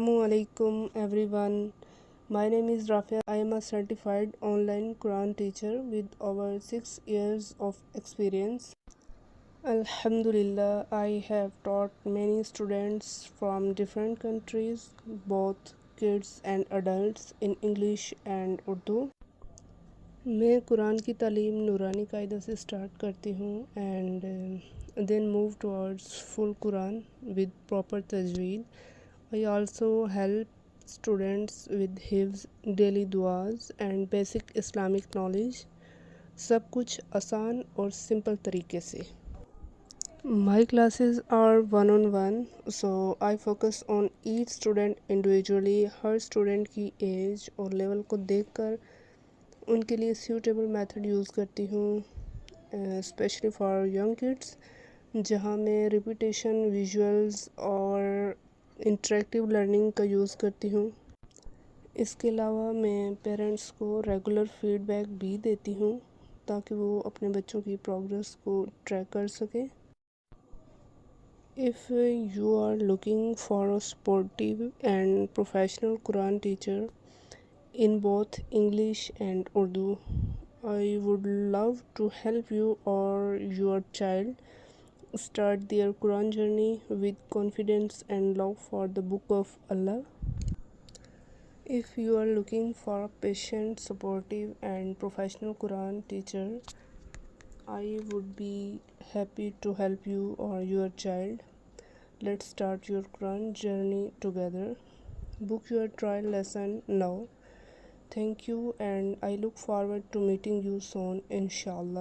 Assalamu alaikum everyone. My name is Rafia. I am a certified online Quran teacher with over 6 years of experience. Alhamdulillah, I have taught many students from different countries, both kids and adults, in English and Urdu. मैं कुरान की तालीम नूरानी कायदा से start करती हूँ and then move towards full Quran with proper तजवीद. I also help students with hifz, daily duas and basic Islamic knowledge. सब कुछ आसान और सिंपल तरीके से. My classes are one-on-one, so I focus on each student individually. Her student की as और level को देखकर उनके लिए सूटेबल मेथड यूज़ करती हूँ, स्पेशली फॉर यंग किड्स, जहाँ मैं रिपीटेशन, विजुअल्स और इंटरेक्टिव लर्निंग का यूज़ करती हूँ. इसके अलावा मैं पेरेंट्स को रेगुलर फीडबैक भी देती हूँ ताकि वो अपने बच्चों की प्रोग्रेस को ट्रैक कर सकें. If you are looking for a supportive and professional Quran teacher in both English and Urdu, I would love to help you or your child start their Quran journey with confidence and love for the Book of Allah. If you are looking for a patient, supportive and professional Quran teacher, I would be happy to help you or your child. Let's start your Quran journey together. Book your trial lesson now. Thank you and I look forward to meeting you soon, inshallah.